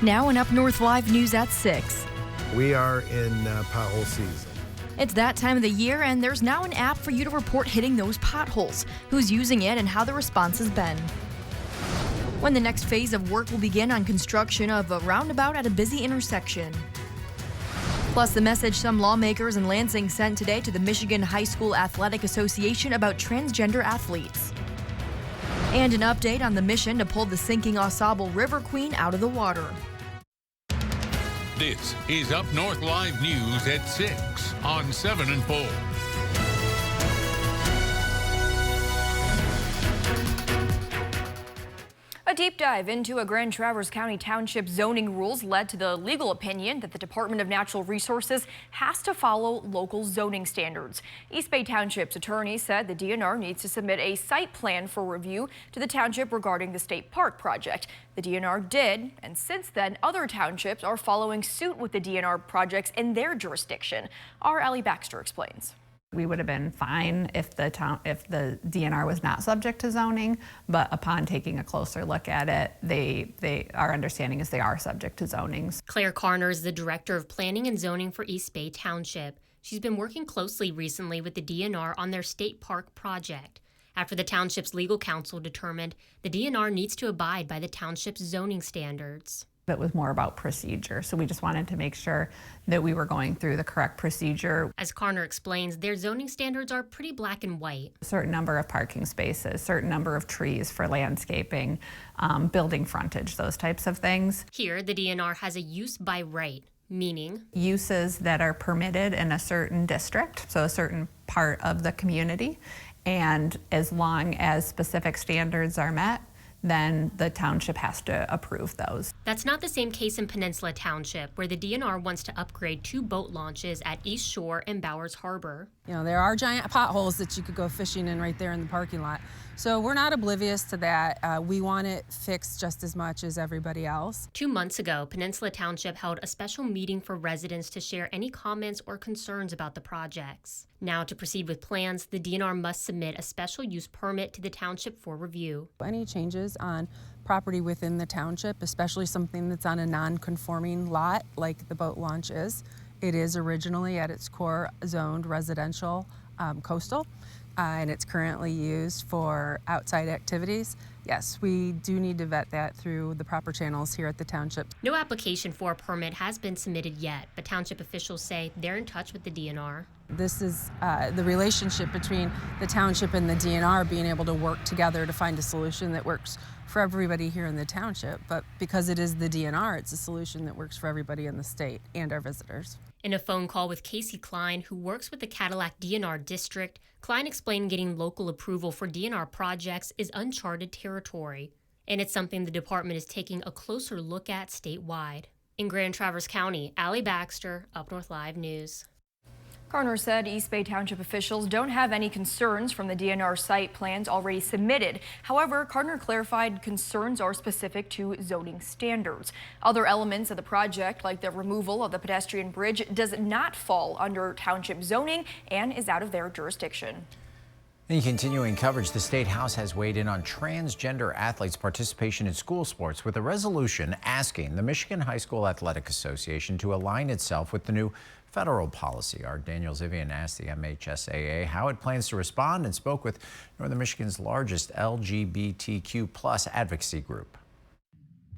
Now in Up North Live News at 6. We are in pothole season. It's that time of the year, and there's now an app for you to report hitting those potholes, who's using it, and how the response has been. When the next phase of work will begin on construction of a roundabout at a busy intersection. Plus, the message some lawmakers in Lansing sent today to the Michigan High School Athletic Association about transgender athletes. And an update on the mission to pull the sinking AuSable River Queen out of the water. This is UpNorthLive News at 6 on 7 and 4. A deep dive into a Grand Traverse County Township zoning rules led to the legal opinion that the Department of Natural Resources has to follow local zoning standards. East Bay Township's attorney said the DNR needs to submit a site plan for review to the township regarding the state park project. The DNR did, and since then, other townships are following suit with the DNR projects in their jurisdiction. Our Allie Baxter explains. We would have been fine if the DNR was not subject to zoning, but upon taking a closer look at it, our understanding is they are subject to zonings. Claire Carner is the Director of Planning and Zoning for East Bay Township. She's been working closely recently with the DNR on their state park project. After the township's legal counsel determined the DNR needs to abide by the township's zoning standards. It was more about procedure, so we just wanted to make sure that we were going through the correct procedure. As Carner explains, their zoning standards are pretty black and white. A certain number of parking spaces, certain number of trees for landscaping, building frontage, those types of things. Here, the DNR has a use by right, meaning uses that are permitted in a certain district, so a certain part of the community, and as long as specific standards are met, then the township has to approve those. That's not the same case in Peninsula Township, where the DNR wants to upgrade 2 boat launches at East Shore and Bowers Harbor. You know, there are giant potholes that you could go fishing in right there in the parking lot. So we're not oblivious to that. We want it fixed just as much as everybody else. 2 months ago, Peninsula Township held a special meeting for residents to share any comments or concerns about the projects. Now, to proceed with plans, the DNR must submit a special use permit to the township for review. Any changes on property within the township, especially something that's on a non-conforming lot like the boat launch is, it is originally at its core zoned residential coastal, and it's currently used for outside activities. Yes, we do need to vet that through the proper channels here at the township. No application for a permit has been submitted yet, but township officials say they're in touch with the DNR. This is the relationship between the township and the DNR being able to work together to find a solution that works for everybody here in the township. But because it is the DNR, it's a solution that works for everybody in the state and our visitors. In a phone call with Casey Klein, who works with the Cadillac DNR district, Klein explained getting local approval for DNR projects is uncharted territory, and it's something the department is taking a closer look at statewide. In Grand Traverse County, Allie Baxter, Up North Live News. Carner said East Bay Township officials don't have any concerns from the DNR site plans already submitted. However, Carner clarified concerns are specific to zoning standards. Other elements of the project, like the removal of the pedestrian bridge, does not fall under township zoning and is out of their jurisdiction. In continuing coverage, the State House has weighed in on transgender athletes' participation in school sports with a resolution asking the Michigan High School Athletic Association to align itself with the new federal policy. Our Daniel Zivian asked the MHSAA how it plans to respond and spoke with Northern Michigan's largest LGBTQ+ advocacy group.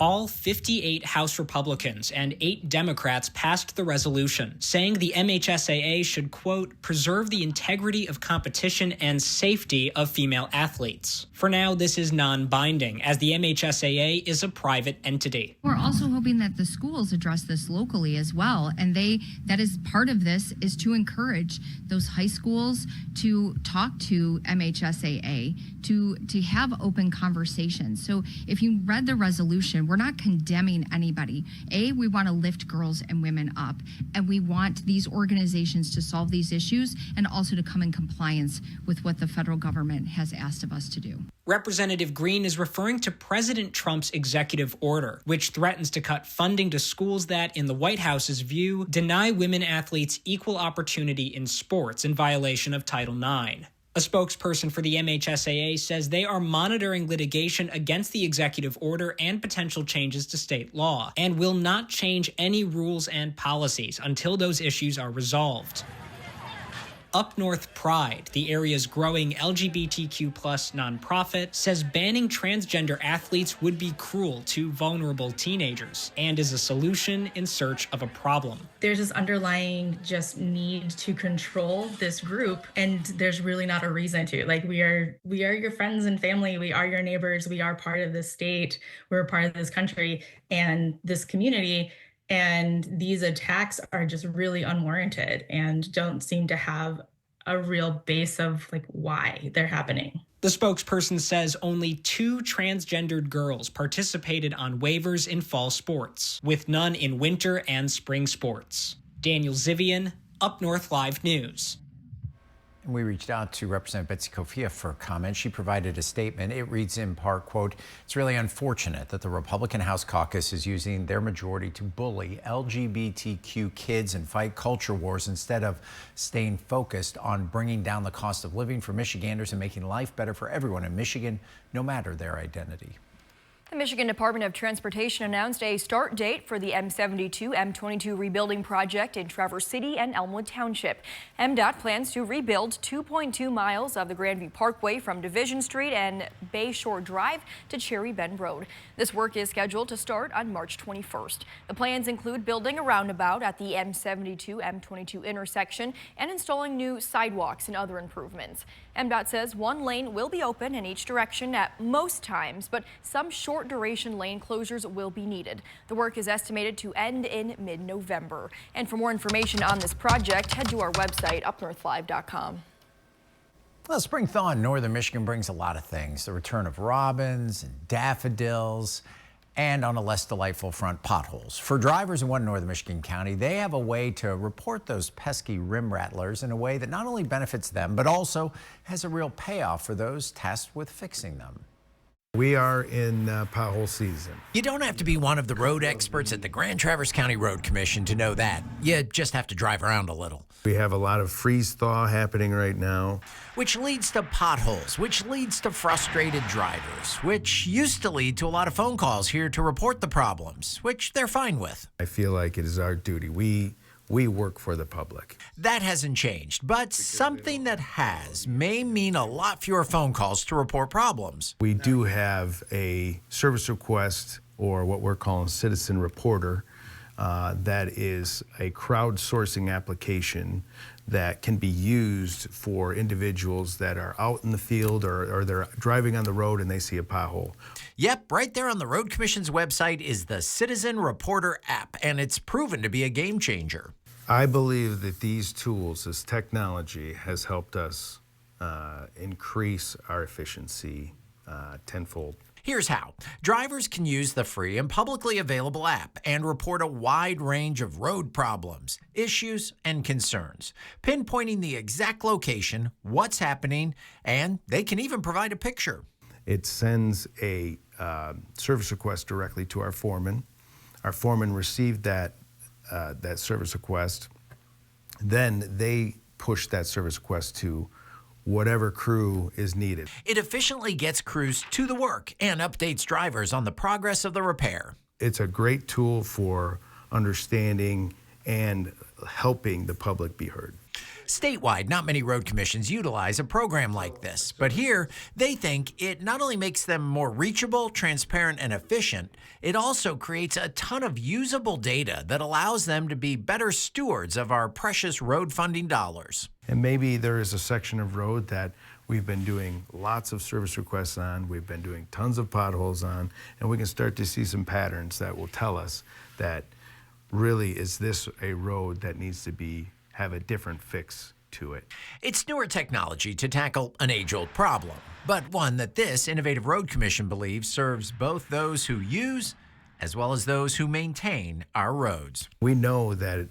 All 58 House Republicans and 8 Democrats passed the resolution, saying the MHSAA should, quote, preserve the integrity of competition and safety of female athletes. For now, this is non-binding, as the MHSAA is a private entity. We're also hoping that the schools address this locally as well, and that is part of this is to encourage those high schools to talk to MHSAA, to have open conversations. So if you read the resolution, we're not condemning anybody. We want to lift girls and women up, and we want these organizations to solve these issues and also to come in compliance with what the federal government has asked of us to do. Representative Green is referring to President Trump's executive order, which threatens to cut funding to schools that, in the White House's view, deny women athletes equal opportunity in sports in violation of Title IX. A spokesperson for the MHSAA says they are monitoring litigation against the executive order and potential changes to state law, and will not change any rules and policies until those issues are resolved. Up North Pride, the area's growing LGBTQ+ nonprofit, says banning transgender athletes would be cruel to vulnerable teenagers and is a solution in search of a problem. There's this underlying just need to control this group, and there's really not a reason to. Like, we are your friends and family, we are your neighbors, we are part of this state, we're a part of this country and this community. And these attacks are just really unwarranted and don't seem to have a real base of like why they're happening. The spokesperson says only 2 transgendered girls participated on waivers in fall sports, with none in winter and spring sports. Daniel Zivian, UpNorthLive News. We reached out to Representative Betsy Kofia for comment. She provided a statement. It reads in part, quote, "It's really unfortunate that the Republican House caucus is using their majority to bully LGBTQ kids and fight culture wars instead of staying focused on bringing down the cost of living for Michiganders and making life better for everyone in Michigan, no matter their identity." The Michigan Department of Transportation announced a start date for the M72, M22 rebuilding project in Traverse City and Elmwood Township. MDOT plans to rebuild 2.2 miles of the Grandview Parkway from Division Street and Bay Shore Drive to Cherry Bend Road. This work is scheduled to start on March 21st. The plans include building a roundabout at the M72, M22 intersection and installing new sidewalks and other improvements. MDOT says one lane will be open in each direction at most times, but some short-duration lane closures will be needed. The work is estimated to end in mid-November. And for more information on this project, head to our website, UpNorthLive.com. Well, spring thaw in northern Michigan brings a lot of things. The return of robins and daffodils, and on a less delightful front, potholes. For drivers in one northern Michigan county, they have a way to report those pesky rim rattlers in a way that not only benefits them, but also has a real payoff for those tasked with fixing them. We are in pothole season. You don't have to be one of the road experts at the Grand Traverse County Road Commission to know that. You just have to drive around a little. We have a lot of freeze-thaw happening right now. Which leads to potholes, which leads to frustrated drivers, which used to lead to a lot of phone calls here to report the problems, which they're fine with. I feel like it is our duty. We work for the public. That hasn't changed, but something that has may mean a lot fewer phone calls to report problems. We do have a service request, or what we're calling citizen reporter, that is a crowdsourcing application that can be used for individuals that are out in the field or they're driving on the road and they see a pothole. Yep, right there on the Road Commission's website is the Citizen Reporter app, and it's proven to be a game changer. I believe that these tools, this technology, has helped us increase our efficiency tenfold. Here's how. Drivers can use the free and publicly available app and report a wide range of road problems, issues, and concerns, pinpointing the exact location, what's happening, and they can even provide a picture. It sends a service request directly to our foreman. Our foreman received that service request. Then they push that service request to whatever crew is needed. It efficiently gets crews to the work and updates drivers on the progress of the repair. It's a great tool for understanding and helping the public be heard. Statewide, not many road commissions utilize a program like this, but here they think it not only makes them more reachable, transparent, and efficient, it also creates a ton of usable data that allows them to be better stewards of our precious road funding dollars. And maybe there is a section of road that we've been doing lots of service requests on, we've been doing tons of potholes on, and we can start to see some patterns that will tell us that really is this a road that needs to have a different fix to it. It's newer technology to tackle an age-old problem, but one that this Innovative Road Commission believes serves both those who use as well as those who maintain our roads. We know that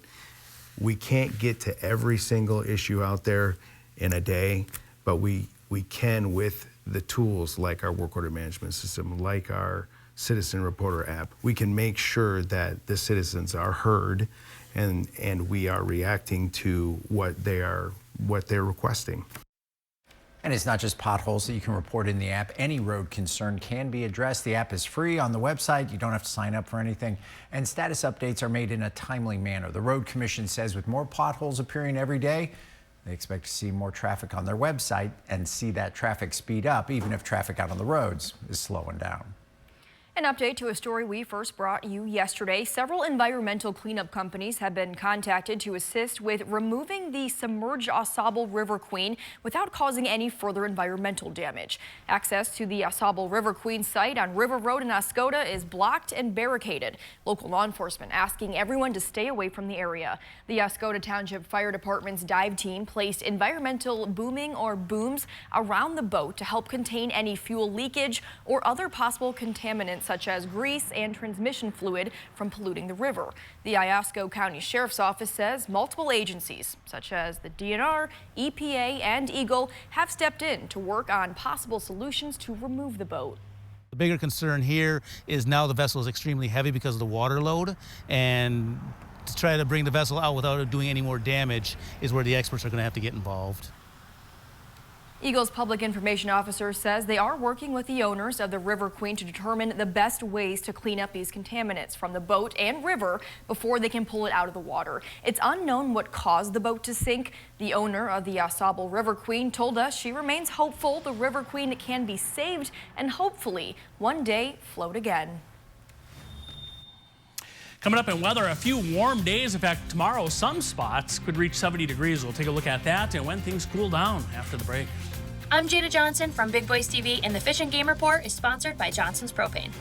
we can't get to every single issue out there in a day, but we can with the tools like our work order management system, like our Citizen Reporter app. We can make sure that the citizens are heard and we are reacting to what they're requesting. And it's not just potholes that you can report in the app. Any road concern can be addressed. The app is free on the website. You don't have to sign up for anything. And status updates are made in a timely manner. The Road Commission says with more potholes appearing every day, they expect to see more traffic on their website and see that traffic speed up, even if traffic out on the roads is slowing down. An update to a story we first brought you yesterday. Several environmental cleanup companies have been contacted to assist with removing the submerged AuSable River Queen without causing any further environmental damage. Access to the AuSable River Queen site on River Road in Oscoda is blocked and barricaded. Local law enforcement asking everyone to stay away from the area. The Oscoda Township Fire Department's dive team placed environmental booming or booms around the boat to help contain any fuel leakage or other possible contaminants such as grease and transmission fluid from polluting the river. The Iosco County Sheriff's Office says multiple agencies such as the DNR, EPA, and Eagle have stepped in to work on possible solutions to remove the boat. The bigger concern here is now the vessel is extremely heavy because of the water load, and to try to bring the vessel out without it doing any more damage is where the experts are going to have to get involved. Eagle's public information officer says they are working with the owners of the River Queen to determine the best ways to clean up these contaminants from the boat and river before they can pull it out of the water. It's unknown what caused the boat to sink. The owner of the AuSable River Queen told us she remains hopeful the River Queen can be saved and hopefully one day float again. Coming up in weather, a few warm days. In fact, tomorrow some spots could reach 70 degrees. We'll take a look at that and when things cool down after the break. I'm Jada Johnson from Big Boys TV, and the Fish and Game Report is sponsored by Johnson's Propane.